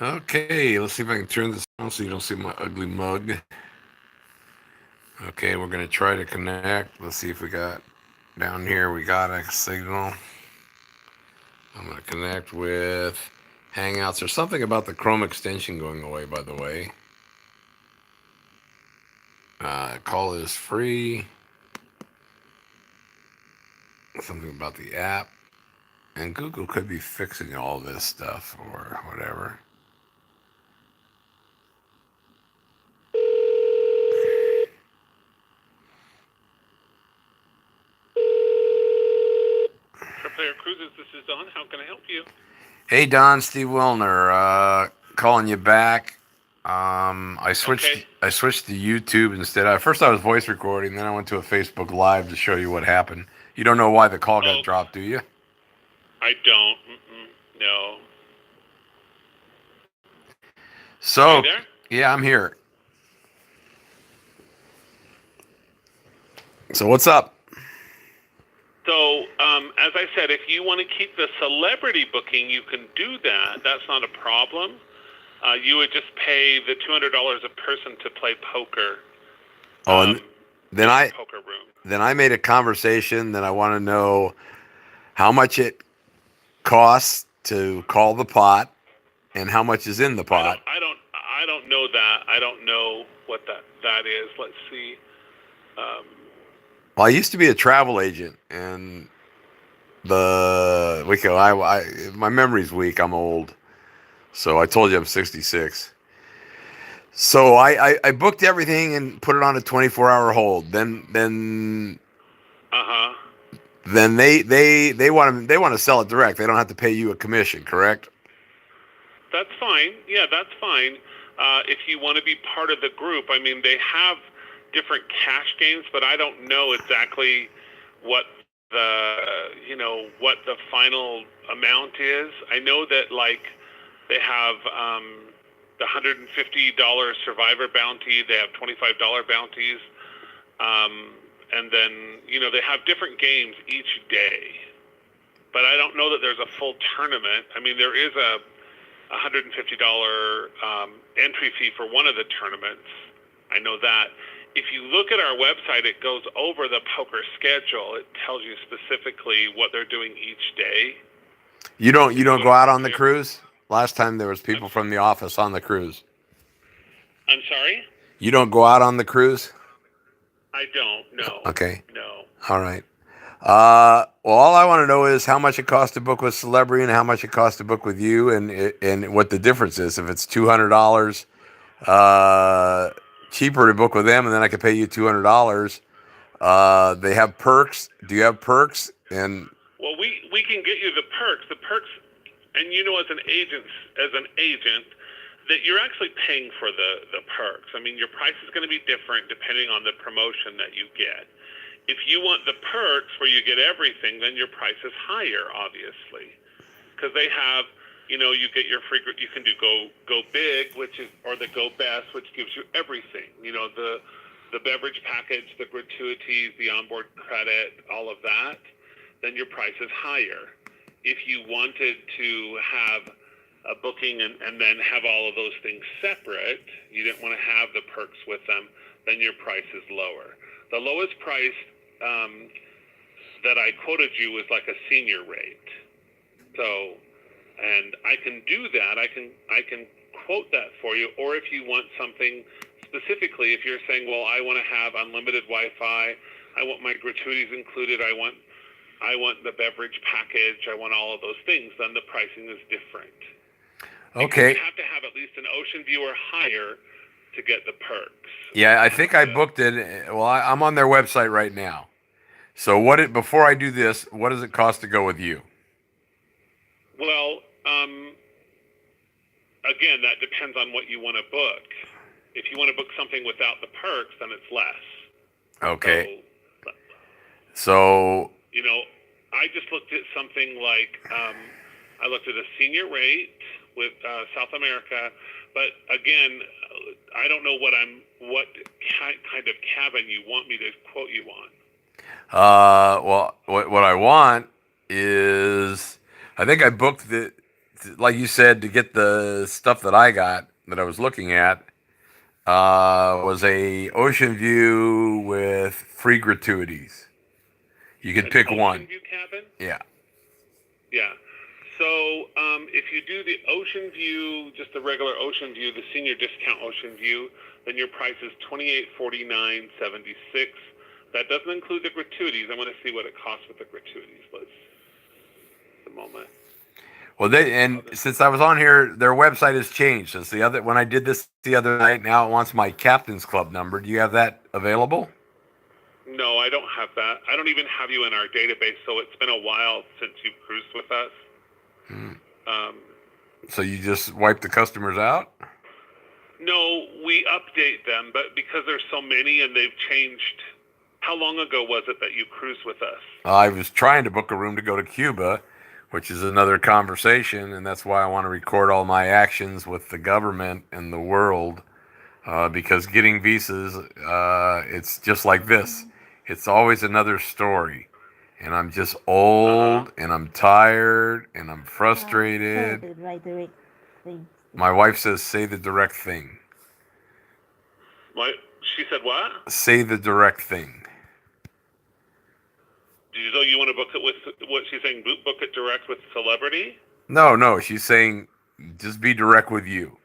Okay, let's see if I can turn this on so you don't see my ugly mug. Okay, we're gonna try to connect. Let's see if we got down here. We got a signal. I'm gonna connect with Hangouts. There's something about the Chrome extension going away, by the way. Call is free. Something about the app. And Google could be fixing all this stuff or whatever. Player Cruises, this is Don. How can I help you? Hey Don, Steve Wilner, calling you back. I Okay. switched to YouTube instead. First I was voice recording, then I went to a Facebook Live to show you what happened. You don't know why the call got Oh, dropped, do you? I don't. No. Are you So, there? yeah, I'm here. So what's up? So, as I said, if you want to keep the celebrity booking, you can do that. That's not a problem. You would just pay the $200 a person to play poker Oh, and then in our I poker room. then I made a conversation that I want to know how much it costs to call the pot and how much is in the I don't. pot. I don't. I don't know that. I don't know what that is. Let's see. Um, Well, I used to be a travel agent, and my memory's weak. I'm old, so I told you I'm 66. So I booked everything and put it on a 24-hour hold. uh huh. Then they want to sell it direct. They don't have to pay you a commission, correct? That's fine. Yeah, that's fine. If you want to be part of the group, I mean, they have different cash games, but I don't know exactly what what the final amount is. I know that they have the $150 Survivor bounty. They have $25 bounties, and then they have different games each day. But I don't know that there's a full tournament. I mean, there is a $150 entry fee for one of the tournaments. I know that. If you look at our website, it goes over the poker schedule. It tells you specifically what they're doing each day. You don't If go you out want on the to, cruise. Last time there was I'm, people from the office on the cruise. I'm sorry. You don't go out on the cruise. I don't. No. Okay, No. all right. Well, all I want to know is how much it costs to book with Celebrity and how much it costs to book with you, and what the difference is. If it's $200 uh, cheaper to book with them, and then I can pay you $200. They have perks. Do you have perks? And Well, we can get you the perks. The perks, and as an agent, that you're actually paying for the perks. I mean, your price is going to be different depending on the promotion that you get. If you want the perks where you get everything, then your price is higher, obviously, because they have, you get your free. You can do go big, or the go best, which gives you everything. The beverage package, the gratuities, the onboard credit, all of that. Then your price is higher. If you wanted to have a booking and then have all of those things separate, you didn't want to have the perks with them, then your price is lower. The lowest price that I quoted you was like a senior rate. So, and I can do that. I can quote that for you. Or if you want something specifically, if you're saying, well, I want to have unlimited Wi-Fi, I want my gratuities included, I want the beverage package, I want all of those things, then the pricing is different. Because you okay, have to have at least an Ocean View or higher to get the perks. yeah, I think I booked it. Well, I'm on their website right now. So before I do this, what does it cost to go with you? Well, again, that depends on what you want to book. If you want to book something without the perks, then it's less. Okay, So, so you know, I just looked at something like I looked at a senior rate with South America, but again, I don't know what kind of cabin you want me to quote you on. well, what I want is, I think I booked the. like you said, to get the stuff that I got that I was looking at, was a ocean view with free gratuities. You could An pick ocean one. view cabin. Yeah. Yeah. So if you do the ocean view, just the regular ocean view, the senior discount ocean view, then your price is $28.49.76. That doesn't include the gratuities. I want to see what it costs with the gratuities. Let's a moment. Well, since I was on here, their website has changed since the other when I did this the other night. Now it wants my Captain's Club number. Do you have that available? No, I don't have that. I don't even have you in our database, so it's been a while since you've cruised with us. Um, So you just wipe the customers out? no, we update them, but because there's so many and they've changed. How long ago was it that you cruised with us? I was trying to book a room to go to Cuba, which is another conversation, and that's why I want to record all my actions with the government and the world. Because getting visas, it's just like this. It's always another story. And I'm just old, and I'm tired, and I'm frustrated. The right direct thing. My wife says, say the direct thing. What? She said what? Say the direct thing. So you want to book it with what she's saying? Book it direct with Celebrity? No, she's saying, just be direct with you.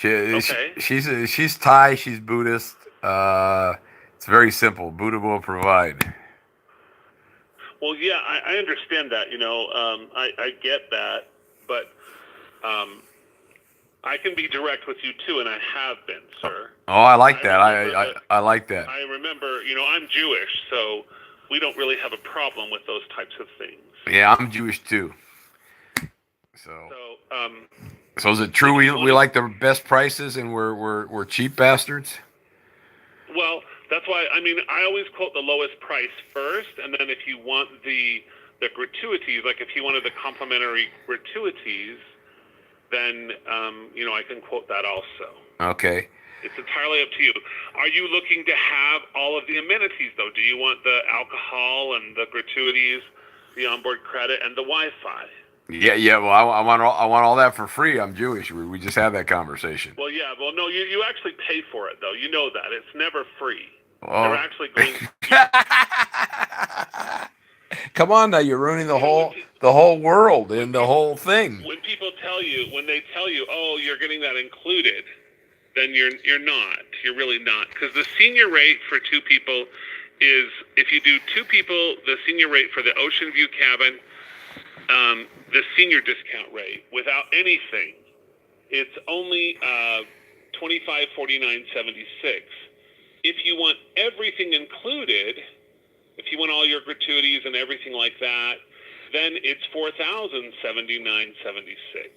Okay. She's Thai, she's Buddhist. It's very simple. Buddha will provide. Well, yeah, I understand that. I get that, but I can be direct with you too, and I have been, sir. Oh, I like that. I like that. I remember, I'm Jewish, so we don't really have a problem with those types of things. Yeah, I'm Jewish too. So So, is it true we like the best prices and we're cheap bastards? well, that's why, I always quote the lowest price first, and then if you want the gratuities, like if you wanted the complimentary gratuities, then, I can quote that also. Okay. It's entirely up to you. Are you looking to have all of the amenities, though? Do you want the alcohol and the gratuities, the onboard credit, and the Wi-Fi? Yeah. Well, I want all that for free. I'm Jewish. We just had that conversation. Well, yeah. Well, no, you actually pay for it, though. You know that. It's never free. Oh. They're actually going Come on now, you're ruining the whole world and the whole thing. When they tell you, oh, you're getting that included, then you're not. You're really not. Because the senior rate for two people is, if you do two people, the senior rate for the Ocean View cabin, the senior discount rate, without anything, it's only $25.49.76. If you want everything included, if you want all your gratuities and everything like that, then it's $4,079.76.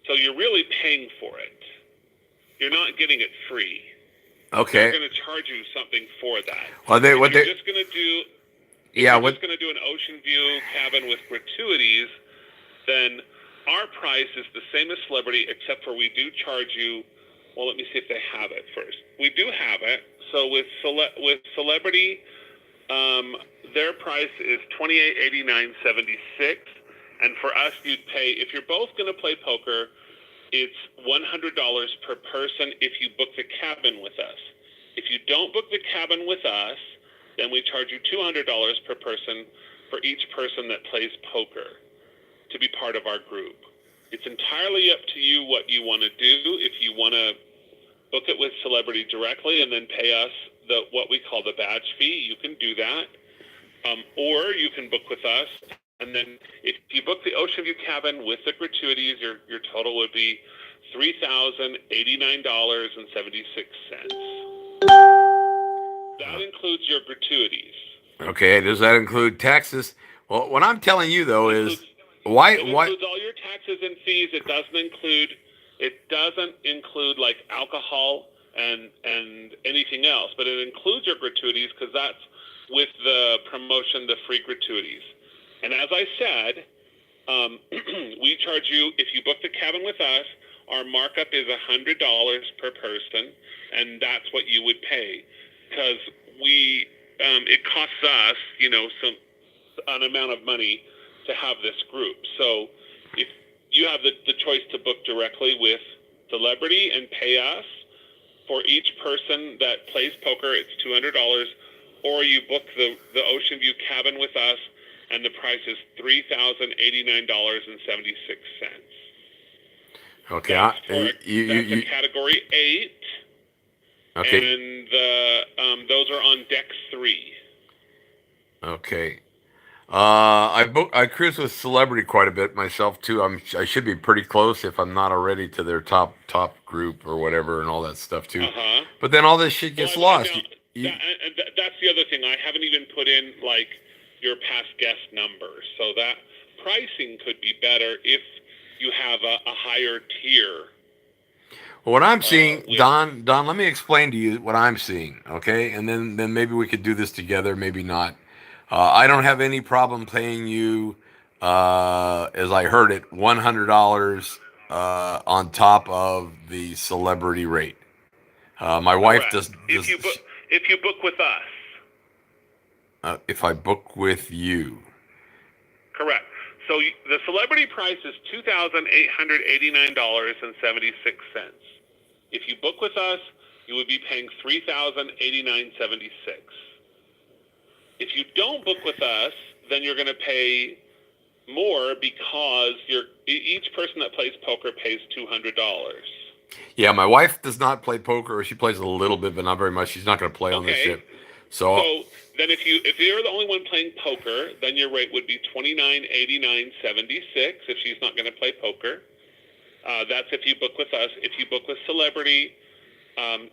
So you're really paying for it. You're not getting it free. Okay. They're going to charge you something for that. Well, You're just going to do an Ocean View cabin with gratuities, then our price is the same as Celebrity, except for we do charge you. Well, let me see if they have it first. We do have it. So with Celebrity, their price is $28.89.76, and for us, you'd pay, if you're both going to play poker, it's $100 per person if you book the cabin with us. If you don't book the cabin with us, then we charge you $200 per person for each person that plays poker to be part of our group. It's entirely up to you what you want to do. If you want to book it with Celebrity directly and then pay us what we call the badge fee, you can do that. Or you can book with us, and then if you book the Ocean View cabin with the gratuities, your total would be $3,089.76. That includes your gratuities. Okay. Does that include taxes? Well, what I'm telling you though is why includes all your taxes and fees. It doesn't include like alcohol and anything else, but it includes your gratuities because that's with the promotion, the free gratuities. And as I said, we charge you, if you book the cabin with us, our markup is $100 per person, and that's what you would pay, because it costs us, an amount of money to have this group. So you have the choice to book directly with Celebrity and pay us. For each person that plays poker, it's $200, or you book the Ocean View cabin with us, and the price is $3,089.76. Okay. That's a You category 8. okay. And those are on deck 3. Okay. I cruise with Celebrity quite a bit myself too. I should be pretty close if I'm not already to their top group or whatever and all that stuff too. Uh-huh. But then all this shit gets lost. That's the other thing. I haven't even put in like your past guest numbers, so that pricing could be better if you have a higher tier. What I'm seeing, Don, let me explain to you what I'm seeing, okay? And then maybe we could do this together, maybe not. I don't have any problem paying you, as I heard it, $100 on top of the Celebrity rate. My wife does. If you book with us. If I book with you. Correct. So the Celebrity price is $2,889.76. If you book with us, you would be paying $3,089.76. If you don't book with us, then you're going to pay more because each person that plays poker pays $200. Yeah, my wife does not play poker. She plays a little bit, but not very much. She's not going to play on this ship. So then if you're the only one playing poker, then your rate would be $29.89.76 if she's not going to play poker. That's if you book with us. If you book with Celebrity,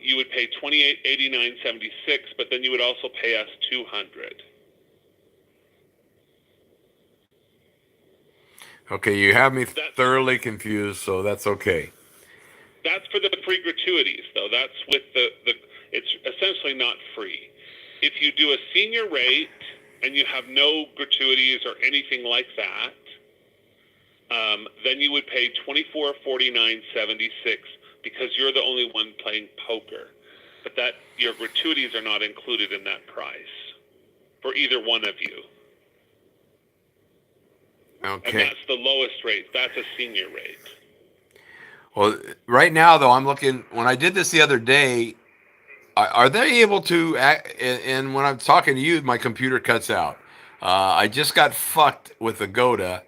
you would pay $28.89.76, but then you would also pay us $200. Okay, you have me thoroughly confused, so that's okay. That's for the free gratuities, though. That's with it's essentially not free. If you do a senior rate and you have no gratuities or anything like that, then you would pay $24.49.76 because you're the only one playing poker. But your gratuities are not included in that price for either one of you. Okay. And that's the lowest rate. That's a senior rate. Well, right now, though, I'm looking. When I did this the other day, are they able to? And when I'm talking to you, my computer cuts out. I just got fucked with Agoda.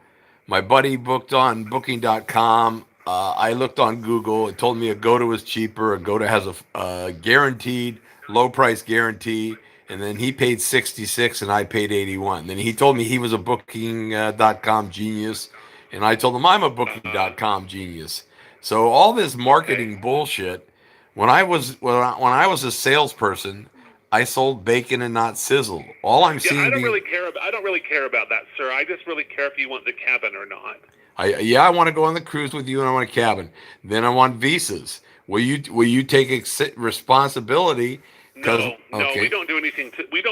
My buddy booked on Booking.com. I looked on Google. It told me Agoda was cheaper. Agoda has a guaranteed low price guarantee, and then he paid 66 and I paid 81. Then he told me he was a Booking.com genius, and I told him I'm a Booking.com genius. So all this marketing bullshit. When I was a salesperson, I sold bacon and not sizzle. All I'm seeing. I don't really care about that, sir. I just really care if you want the cabin or not. I want to go on the cruise with you, and I want a cabin. Then I want visas. Will you take responsibility? No, we don't do anything. We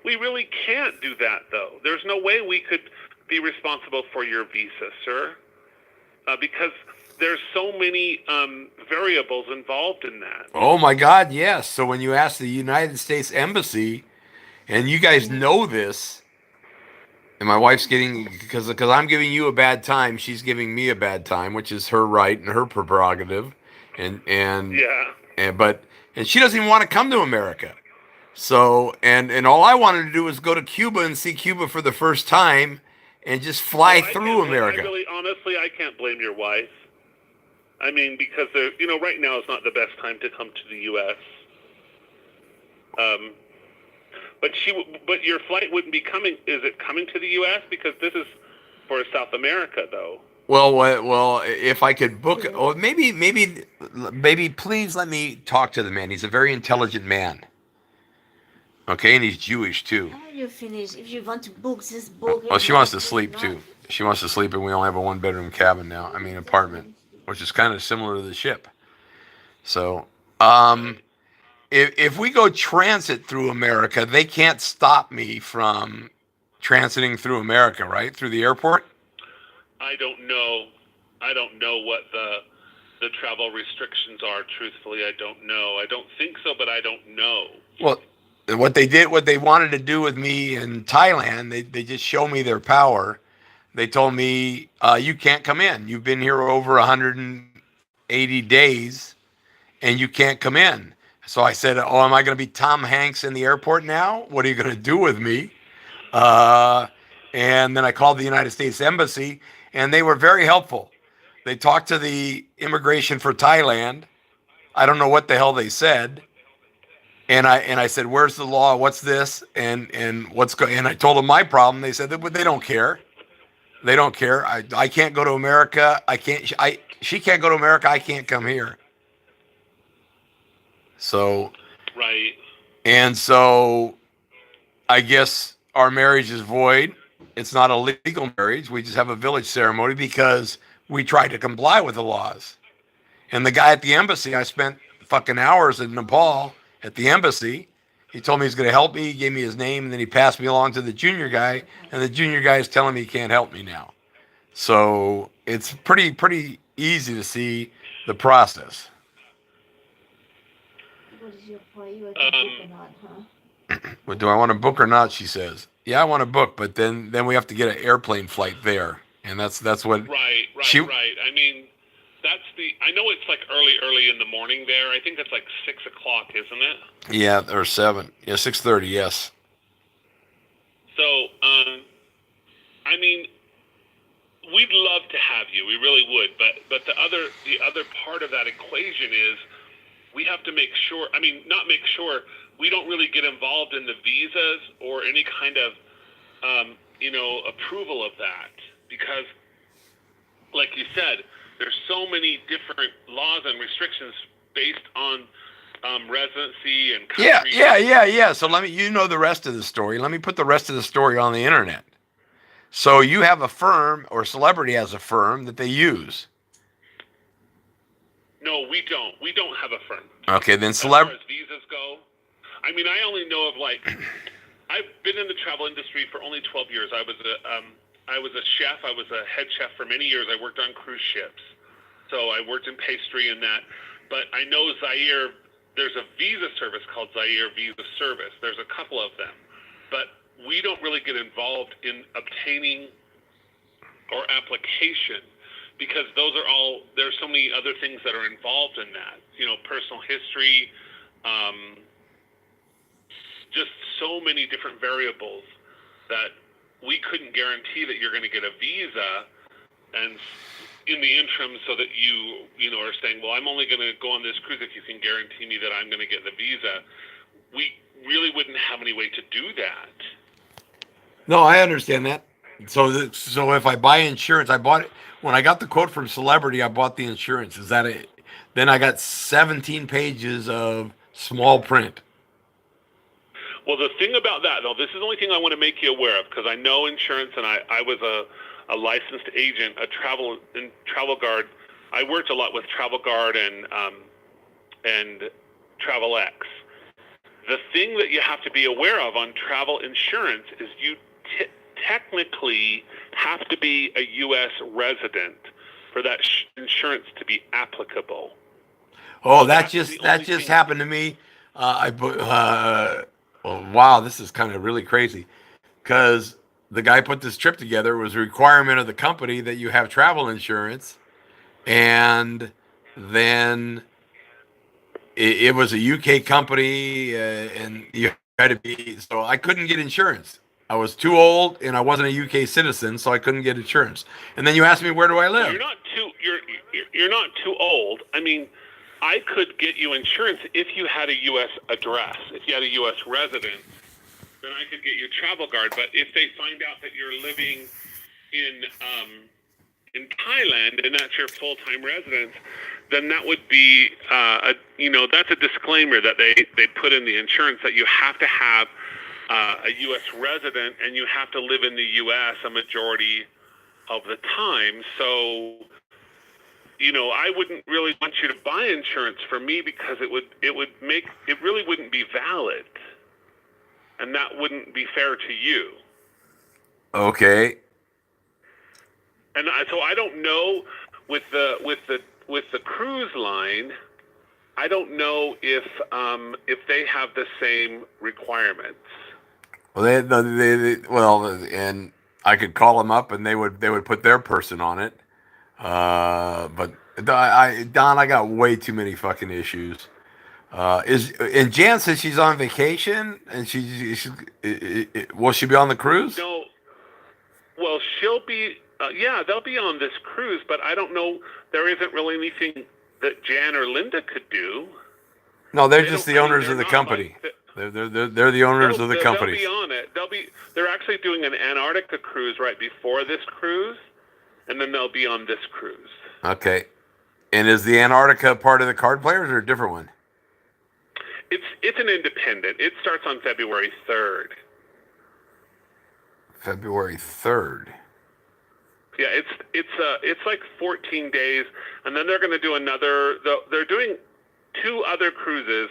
really can't do that, though. There's no way we could be responsible for your visa, sir, because there's so many variables involved in that. Oh my God, yes. So when you ask the United States Embassy, and you guys know this, and my wife's getting because I'm giving you a bad time, she's giving me a bad time, which is her right and her prerogative, and she doesn't even want to come to America. So and all I wanted to do was go to Cuba and see Cuba for the first time, and just fly through America. Honestly, I can't blame your wife. I mean, because right now is not the best time to come to the U.S. But your flight wouldn't be coming. Is it coming to the U.S.? Because this is for South America, though. Well, if I could book, or maybe, please let me talk to the man. He's a very intelligent man. Okay, and he's Jewish too. How you finish? If you want to book, just book. Well, she wants to sleep too. She wants to sleep, and we only have a 1-bedroom cabin now. I mean, apartment, which is kind of similar to the ship. So, if we go transit through America, they can't stop me from transiting through America, right? Through the airport? I don't know. I don't know what the travel restrictions are. Truthfully, I don't know. I don't think so, but I don't know. Well, what they wanted to do with me in Thailand, they just show me their power. they told me, you can't come in. You've been here over 180 days and you can't come in. So I said, oh, am I going to be Tom Hanks in the airport now? What are you going to do with me? Uh, and then I called the United States Embassy, and they were very helpful. They talked to the immigration for Thailand. I don't know what the hell they said. And I said, "Where's the law? What's this? And what's going?" And I told them my problem. They said that they don't care. They don't care. I can't go to America. I can't. She can't go to America. I can't come here. So Right. and so I guess our marriage is void. It's not a legal marriage. We just have a village ceremony because we tried to comply with the laws. And the guy at the embassy, I spent fucking hours in Nepal at the embassy. He told me he's going to help me. He gave me his name, and then he passed me along to the junior guy. And the junior guy is telling me he can't help me now. So it's pretty easy to see the process. What is your priority or not, huh? But do I want to book or not? She says. Yeah, I want to book, but then we have to get an airplane flight there, and that's what. Right. Right. I mean, I know it's like early in the morning there. I think it's like 6 o'clock, isn't it? Yeah, or 7. Yeah, 6:30. Yes. So, I mean, we'd love to have you. We really would. But the other part of that equation is we have to make sure. I mean, not make sure. We don't really get involved in the visas or any kind of, approval of that because, like you said, there's so many different laws and restrictions based on residency and country. Yeah. So you know the rest of the story. Let me put the rest of the story on the internet. So you have a firm, or Celebrity has a firm that they use. No, we don't. We don't have a firm. Okay, then As far as visas go, I mean, I only know of I've been in the travel industry for only 12 years. I was a chef. I was a head chef for many years. I worked on cruise ships. So I worked in pastry and that. But I know Zaire, there's a visa service called Zaire Visa Service. There's a couple of them. But we don't really get involved in obtaining or application because there's so many other things that are involved in that. Personal history, just so many different variables that we couldn't guarantee that you're going to get a visa and in the interim so that you are saying, well, I'm only going to go on this cruise if you can guarantee me that I'm going to get the visa. We really wouldn't have any way to do that. No, I understand that. So if I buy insurance, I bought it when I got the quote from Celebrity. I bought the insurance. Is that it? Then I got 17 pages of small print. Well, the thing about that, though, this is the only thing I want to make you aware of because I know insurance, and I was a licensed agent, a travel guard. I worked a lot with Travel Guard and TravelX. The thing that you have to be aware of on travel insurance is you technically have to be a U.S. resident for that insurance to be applicable. Oh, that just happened to me. Wow, this is kind of really crazy because the guy put this trip together. It was a requirement of the company that you have travel insurance, and then it was a UK company, and you had to be. So I couldn't get insurance. I was too old, and I wasn't a UK citizen, so I couldn't get insurance. And then you asked me, where do I live? You're not too old. I mean, I could get you insurance if you had a U.S. address, if you had a U.S. residence, then I could get you Travel Guard. But if they find out that you're living in Thailand and that's your full-time residence, then that would be that's a disclaimer that they put in the insurance that you have to have a U.S. resident and you have to live in the U.S. a majority of the time. So, I wouldn't really want you to buy insurance for me because it really wouldn't be valid, and that wouldn't be fair to you. Okay. And so I don't know with the cruise line. I don't know if they have the same requirements. Well, and I could call them up and they would put their person on it. But Don, I got way too many fucking issues. And Jan says she's on vacation and will she be on the cruise? No, well, she'll be. Yeah, they'll be on this cruise, but I don't know. There isn't really anything that Jan or Linda could do. No, they're They just don't- the I mean, owners they're of the not company. like They're the owners of the company. They'll be on it. They're actually doing an Antarctica cruise right before this cruise, and then they'll be on this cruise. Okay. And is the Antarctica part of the card players or a different one? It's an independent. It starts on February 3rd. February 3rd. Yeah, it's like 14 days, and then they're going to do another. They're doing 2 other cruises.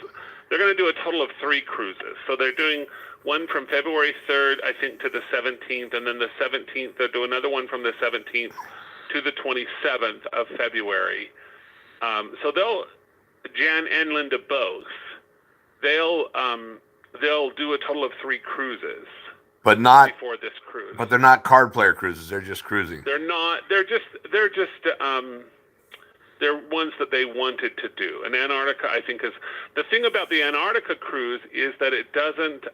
They're going to do a total of 3 cruises. So they're doing one from February 3rd, I think, to the 17th, and then the 17th they'll do another one from the 17th to the 27th of February. So Jan and Linda both, they'll do a total of 3 cruises. But not before this cruise. But they're not card player cruises. They're just cruising. They're not. They're ones that they wanted to do. And Antarctica, I think, is the thing about the Antarctica cruise is that it doesn't.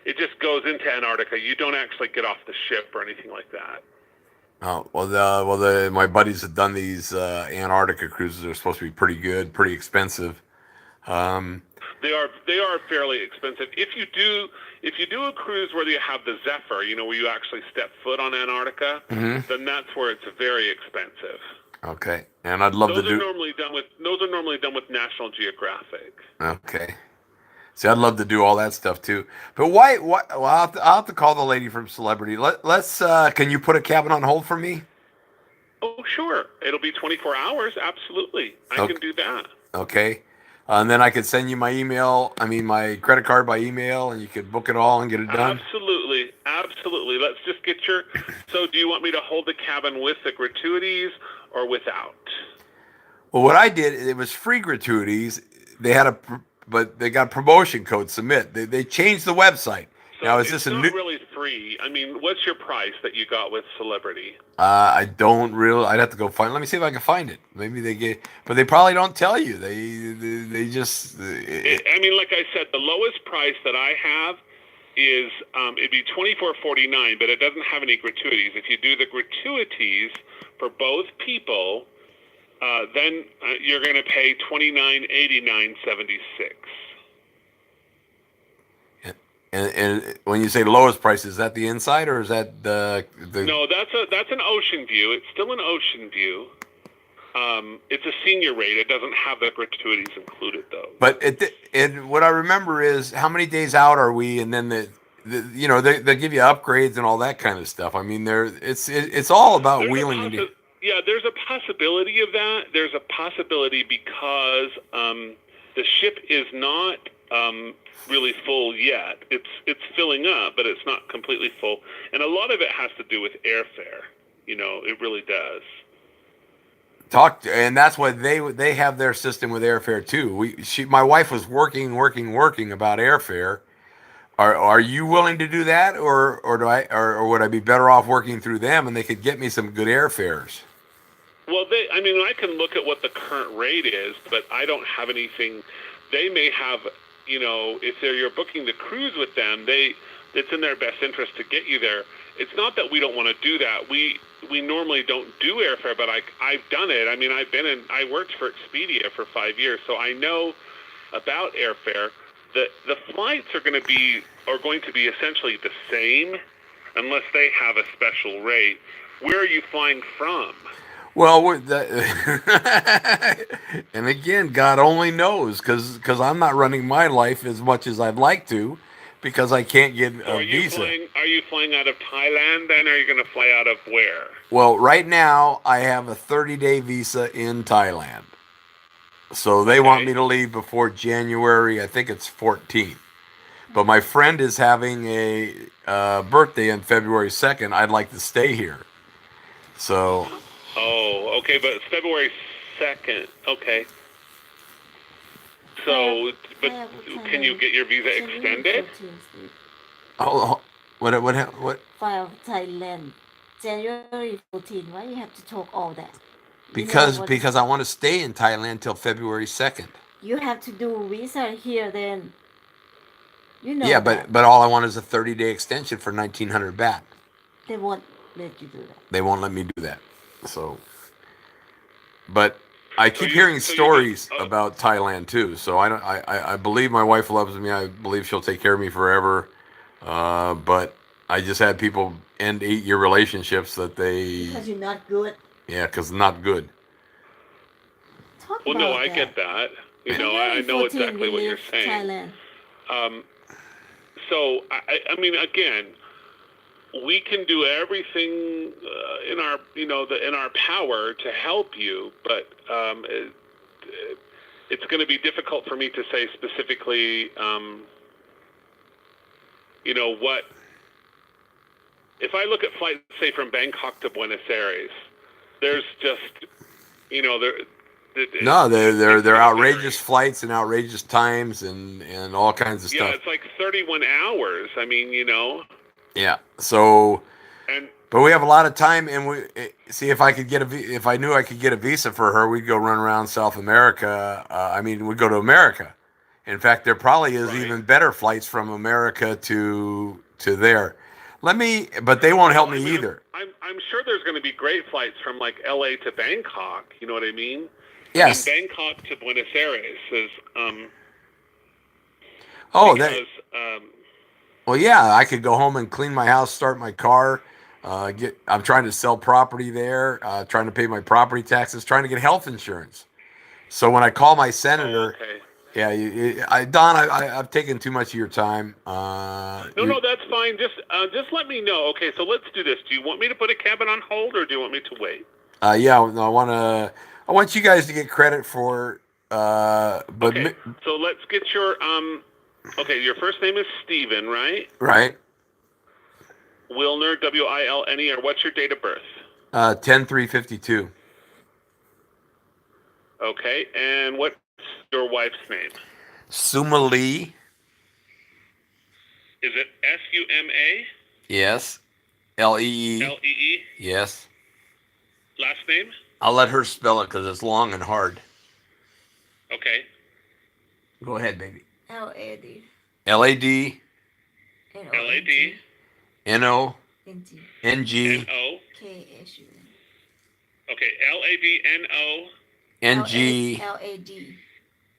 It just goes into Antarctica. You don't actually get off the ship or anything like that. Oh my buddies have done these Antarctica cruises. They're supposed to be pretty good, pretty expensive. They are fairly expensive. If you do a cruise where you have the Zephyr, where you actually step foot on Antarctica, then that's where it's very expensive. Okay, and I'd love those are normally done with National Geographic. Okay, see, I'd love to do all that stuff too. But why? Well, I'll have to call the lady from Celebrity. Let's. Can you put a cabin on hold for me? Oh, sure. It'll be 24 hours. Absolutely, I can do that. Okay. And then I could send you my credit card by email, and you could book it all and get it done. Absolutely. Let's just get So, do you want me to hold the cabin with the gratuities or without? Well, what I did, it was free gratuities. But they got promotion code submit. They changed the website. So now, it's not really free. I mean, what's your price that you got with Celebrity? I don't really. I'd have to go find. Let me see if I can find it. Maybe but they probably don't tell you. They just. I mean, like I said, the lowest price that I have is it'd be $24.49, but it doesn't have any gratuities. If you do the gratuities for both people, then you're going to pay $29.89.76. And when you say lowest price, is that the inside or is that the? No, that's an Ocean View. It's still an Ocean View. It's a senior rate. It doesn't have the gratuities included, though. But what I remember is how many days out are we, and then they give you upgrades and all that kind of stuff. I mean, it's all about wheeling. Yeah, there's a possibility of that. There's a possibility because the ship is not really full yet. It's filling up, but it's not completely full. And a lot of it has to do with airfare. It really does. And that's why they have their system with airfare too. My wife was working about airfare. Are you willing to do that, or would I be better off working through them and they could get me some good airfares? Well, I can look at what the current rate is, but I don't have anything. They may have, if you're booking the cruise with them, it's in their best interest to get you there. It's not that we don't want to do that. We normally don't do airfare, but I've done it. I mean, I worked for Expedia for 5 years, so I know about airfare. The flights are going to be essentially the same unless they have a special rate. Where are you flying from? Well, and again, God only knows, because I'm not running my life as much as I'd like to, because I can't get a visa. Are you flying out of Thailand then, or are you going to fly out of where? Well, right now, I have a 30-day visa in Thailand. So they want me to leave before January, I think it's 14th. But my friend is having a birthday on February 2nd. I'd like to stay here. So... Oh, okay, but it's February 2nd. Okay. So, but can you get your visa extended? Oh, What? File Thailand, January 14. Why you have to talk all that? You know what is, Because I want to stay in Thailand till February 2nd. you have to do visa here then. You know Yeah, that. but all I want is a 30-day extension for 1,900 baht. They won't let you do that. They won't let me do that. So, but I keep you- hearing so you stories got- about Thailand too. So I don't. I believe my wife loves me. I believe she'll take care of me forever. But I just had people end 8-year relationships that they, Because you're not good. yeah, because not good. Talk Well, about no, I that. get that. You know, January I know 14, exactly we what you're leave saying. Thailand. So, I mean, again, we can do everything in our, in our power to help you, but it's going to be difficult for me to say specifically, what. If I look at flights, say from Bangkok to Buenos Aires, there's just, No, they're gonna outrageous vary. flights and outrageous times and all kinds of Yeah, stuff. it's like 31 hours. I mean, Yeah. So, and but we have a lot of time, and we see if I could get if I knew I could get a visa for her, we'd go run around South America. I mean, we'd go to America. In fact, there probably is Right. even better flights from America to there. But they won't help me I mean, either. I'm sure there's going to be great flights from like LA to Bangkok. You know what I mean? Yes. I mean, Bangkok to Buenos Aires is Oh, because well, yeah, I could go home and clean my house, start my car. I'm trying to sell property there, trying to pay my property taxes, trying to get health insurance. So when I call my senator, okay. yeah, Don, I've taken too much of your time. No, that's fine. Just let me know. Okay, so let's do this. Do you want me to put a cabin on hold, or do you want me to wait? Yeah, no, I want you guys to get credit for, but Okay, so let's get your Okay, your first name is Steven, right? right, Wilner, Wilne, or what's your date of birth? 10/3/52. Okay, and what's your wife's name? Suma Lee. Is it Suma? Yes. Lee. Lee? Yes. Last name? I'll let her spell it because it's long and hard. Okay. Go ahead, baby. LAD. LAD LAD NO NG. NG NO. KSU. Okay, LADNO. NG. LAD.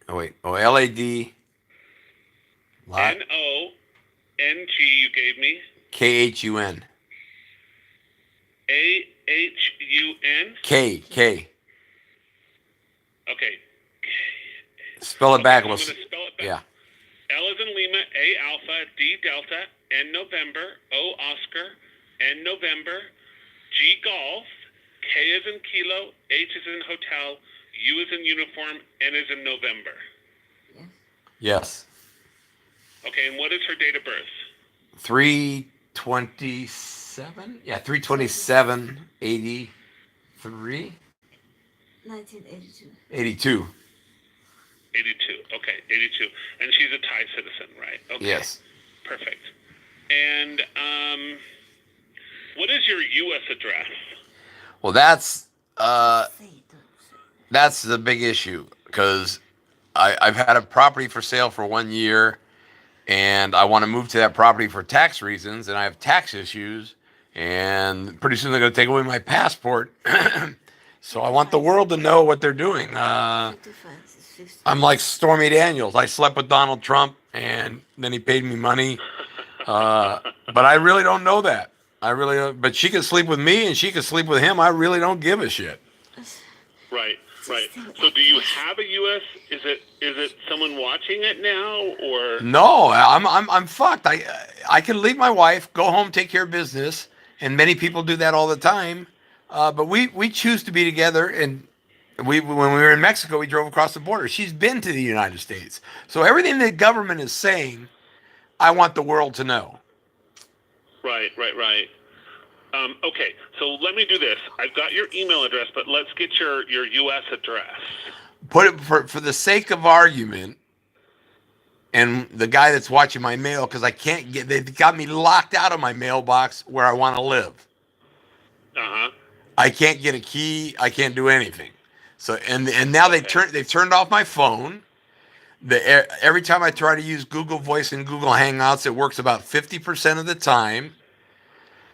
Oh wait. Oh, LAD. Lot. NO. NG you gave me. KHUN. AHUN. K. Okay. Spell it Okay, back. so I'm going to spell it back. Yeah. L is in Lima, A Alpha, D Delta, N November, O Oscar, N November, G Golf, K is in Kilo, H is in Hotel, U is in Uniform, N is in November. Yes. Okay, and what is her date of birth? 3/27. Yeah, 3/27/83. 1982. 82. 82. Okay, 82. And she's a Thai citizen, right? Okay. Yes. Perfect. And what is your U.S. address? Well, that's Say it. that's the big issue because I've had a property for sale for 1 year, and I want to move to that property for tax reasons, and I have tax issues, and pretty soon they're going to take away my passport. So I want the world to know what they're doing. 55, 60. I'm like Stormy Daniels. I slept with Donald Trump, and then he paid me money. But I really don't know that. I really don't. But she could sleep with me, and she could sleep with him. I really don't give a shit. Right. So do you have a U.S.? Is it someone watching it now, or? No, I'm fucked. I can leave my wife, go home, take care of business, and many people do that all the time. But we choose to be together, and when we were in Mexico, we drove across the border. She's been to the United States, so everything the government is saying, I want the world to know. Right. Okay, so let me do this. I've got your email address, but let's get your U.S. address. Put it for the sake of argument. and the guy that's watching my mail, because I can't get, they've got me locked out of my mailbox where I want to live. Uh-huh. I can't get a key. I can't do anything. So and now Okay. they've turned off my phone. Every time I try to use Google Voice and Google Hangouts, it works about 50% of the time.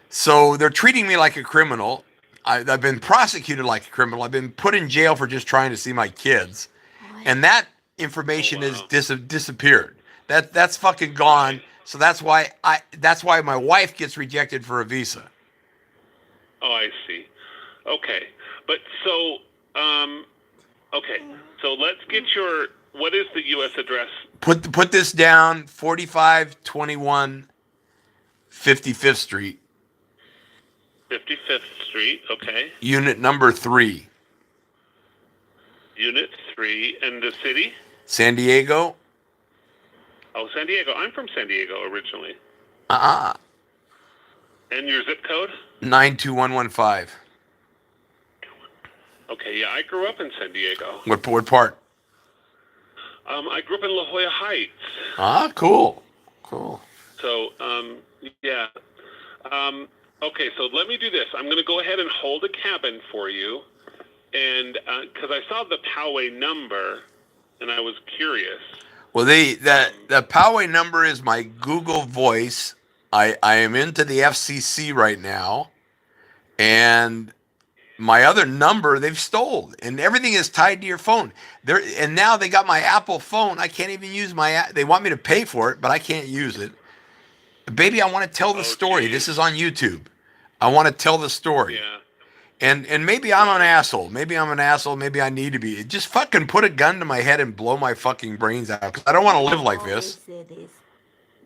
So they're treating me like a criminal. I've been prosecuted like a criminal. I've been put in jail for just trying to see my kids, โอ้ย and that Oh, information has wow. disappeared. That's fucking Right. gone. So that's why my wife gets rejected for a visa. Oh, I see. Okay. But so, okay. So let's get your, what is the U.S. address? Put this down: 4521 55th Street, 55th Street. Okay. unit number 3, Unit 3. And the city? San Diego. Oh, San Diego. I'm from San Diego originally. Uh-uh. And your zip code? 92115. Okay, yeah, I grew up in San Diego. What part? I grew up in La Jolla Heights. Ah, cool. Cool. So, yeah. Okay, so let me do this. I'm going to go ahead and hold a cabin for you. And because I saw the Poway number, and I was curious. Well, the Poway number is my Google Voice. I am into the FCC right now, and my other number they've stole, and everything is tied to your phone. And now they got my Apple phone. I can't even use they want me to pay for it, but I can't use it. Baby, I want to tell the story. geez. This is on YouTube. I want to tell the story. Yeah. And maybe I'm an asshole. Maybe I'm an asshole. Maybe I need to be. Just fucking put a gun to my head and blow my fucking brains out. 'Cause I don't want to live like always this. say this.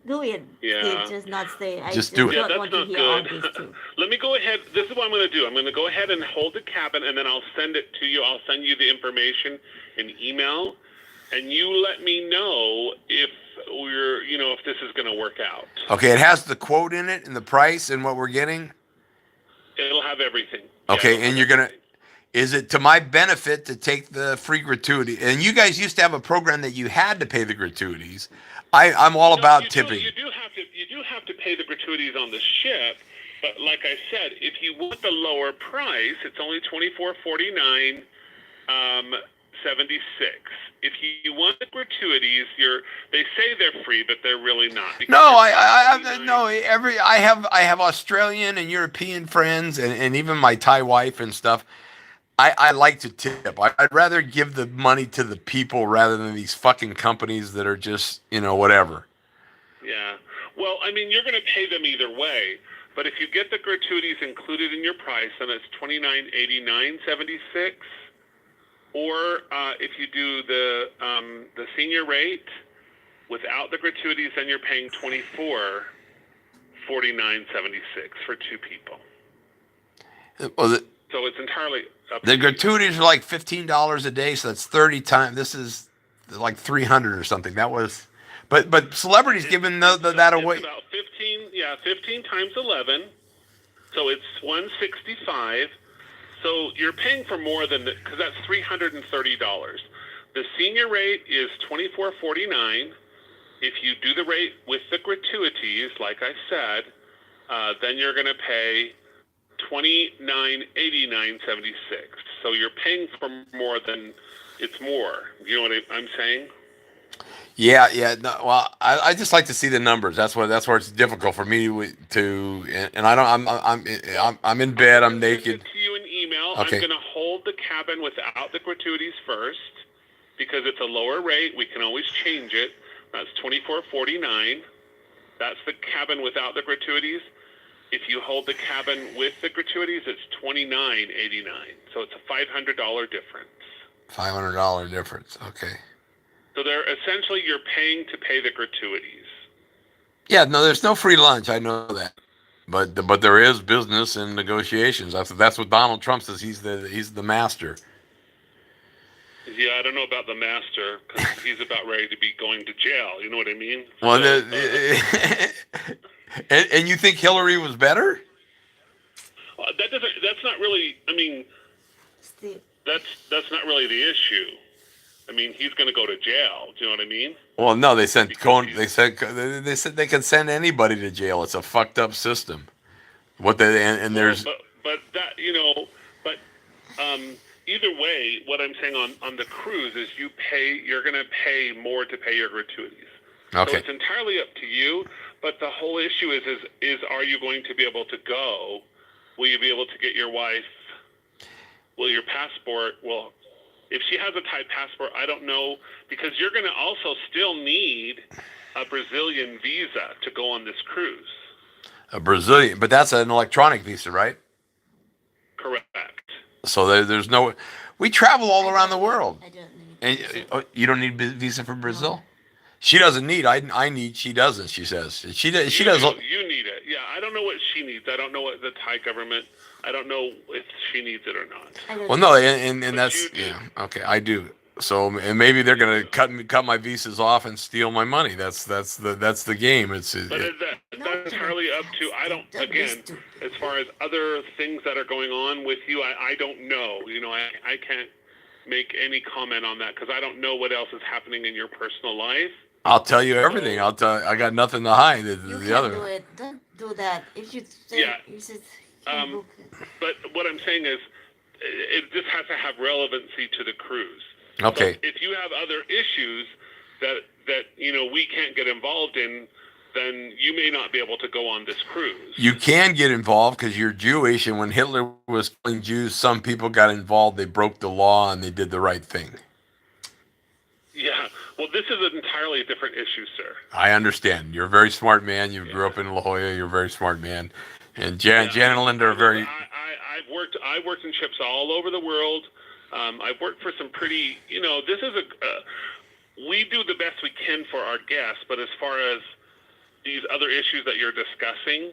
Do it. Yeah. Just not say. I Just do it. Yeah, don't that's want to not hear all good. this too. Let me go ahead. This is what I'm going to do. I'm going to go ahead and hold the cabin, and then I'll send it to you. I'll send you the information in email, and you let me know if if this is going to work out. Okay, it has the quote in it and the price and what we're getting. It'll have everything. Yeah, Okay, it'll and have you're gonna. everything. Is it to my benefit to take the free gratuity? And you guys used to have a program that you had to pay the gratuities. I'm all No, about you tipping. You do have to pay the gratuities on the ship, but like I said, if you want the lower price, it's only $24.49, 76. If you want the gratuities, they say they're free, but they're really not. No, I have Australian and European friends and even my Thai wife and stuff. I like to tip. I'd rather give the money to the people rather than these fucking companies that are just, whatever. Yeah. Well, I mean, you're going to pay them either way. But if you get the gratuities included in your price, then it's $29.89.76. Or if you do the senior rate without the gratuities, then you're paying $24.49.76 for two people. Well, So it's entirely up to the you. gratuities are like $15 a day, so that's 30 times. This is like 300 or something. That was, but celebrities giving that away. It's about 15 times 11. So it's 165. So you're paying for more than because that's $330. The senior rate is $24.49. If you do the rate with the gratuities, like I said, then you're going to pay $29.89.76. So you're paying for more than it's more. You know what I'm saying? Yeah. No, well, I just like to see the numbers. That's where it's difficult for me to. And I don't. I'm in bed. I'm naked. Send it to you in email. Okay. I'm going to hold the cabin without the gratuities first because it's a lower rate. We can always change it. That's $24.49. That's the cabin without the gratuities. If you hold the cabin with the gratuities, it's $29.89. So it's a $500 difference. $500 difference. Okay. So you're paying to pay the gratuities. Yeah. No, there's no free lunch. I know that. But there is business and negotiations. That's what Donald Trump says. He's the master. Yeah, I don't know about the master because he's about ready to be going to jail. You know what I mean? Well, and you think Hillary was better? That's not really. I mean, Still. that's not really the issue. I mean, he's going to go to jail. Do you know what I mean? Well, no, they sent Because Cohen. he's- They said they can send anybody to jail. It's a fucked up system. What they and Well, there's but that but either way, what I'm saying on the cruise is you're going to pay more to pay your gratuities. So okay. it's entirely up to you. But the whole issue is are you going to be able to go? Will you be able to get your wife? Will your passport? Well, if she has a Thai passport, I don't know, because you're going to also still need a Brazilian visa to go on this cruise. A Brazilian, but that's an electronic visa, right? Correct. So there's no. We travel all around the world. I don't need And visa. you don't need visa for Brazil. She doesn't need. I need. She doesn't. She says she does. She does. You need it. Yeah, I don't know what she needs. I don't know what the Thai government. I don't know if she needs it or not. I don't Well, need no, visa. and But that's you do. yeah. Okay, I do. So and maybe they're gonna cut my visas off and steal my money. That's the game. But that's entirely up to. I don't. Don't be Again, stupid. as far as other things that are going on with you, I don't know. I can't make any comment on that because I don't know what else is happening in your personal life. I'll tell you everything. I'll tell. I got nothing to hide. You The can other. do it. Don't do that. If you say Yeah. you should book it. But what I'm saying is, it just has to have relevancy to the cruise. Okay. So if you have other issues that we can't get involved in, then you may not be able to go on this cruise. You can get involved because you're Jewish, and when Hitler was killing Jews, some people got involved. They broke the law and they did the right thing. Yeah. Well, this is an entirely different issue, sir. I understand. You're a very smart man. You grew up in La Jolla. You're a very smart man. And Jan and Linda are very. I've worked in ships all over the world. I've worked for some pretty. This is we do the best we can for our guests, but as far as these other issues that you're discussing,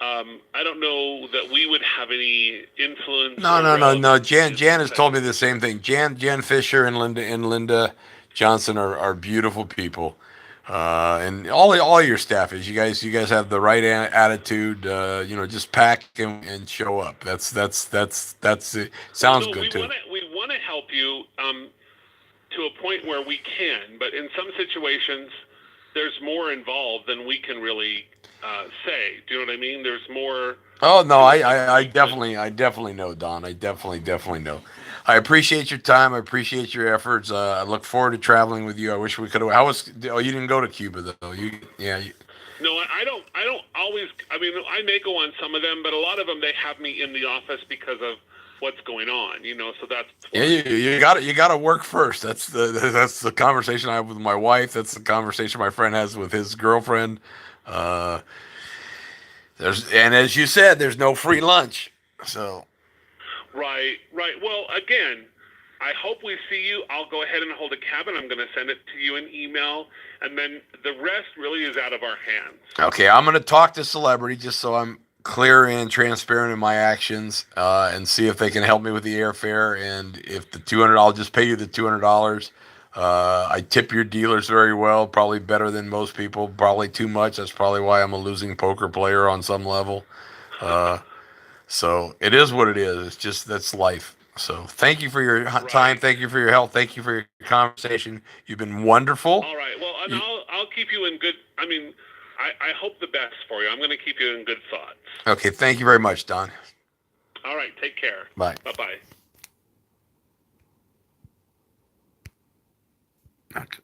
I don't know that we would have any influence. No. Jan has told me the same thing. Jan Fisher and Linda Johnson are beautiful people, and all your staff is. You guys have the right attitude. Just pack and show up. That's it. Sounds No, good too. We want to help you to a point where we can, but in some situations, there's more involved than we can really say. Do you know what I mean? There's more. Oh no, I definitely know, Don. I definitely know. I appreciate your time. I appreciate your efforts. I look forward to traveling with you. I wish we could have. You didn't go to Cuba though. No, I don't always. I mean, I may go on some of them, but a lot of them they have me in the office because of what's going on. So that's. Yeah, you got to work first. That's the conversation I have with my wife. That's the conversation my friend has with his girlfriend. And as you said, there's no free lunch. So. Right. Well, again, I hope we see you. I'll go ahead and hold a cabin. I'm going to send it to you in email, and then the rest really is out of our hands. Okay, I'm going to talk to Celebrity just so I'm clear and transparent in my actions, and see if they can help me with the airfare. And if the $200, I'll just pay you the $200. I tip your dealers very well, probably better than most people. Probably too much. That's probably why I'm a losing poker player on some level. So it is what it is. That's life. So thank you for your time. Thank you for your help. Thank you for your conversation. You've been wonderful. All right. Well, and I'll keep you in good. I mean, I hope the best for you. I'm going to keep you in good thoughts. Okay. Thank you very much, Don. All right. Take care. Bye. Bye-bye. Okay.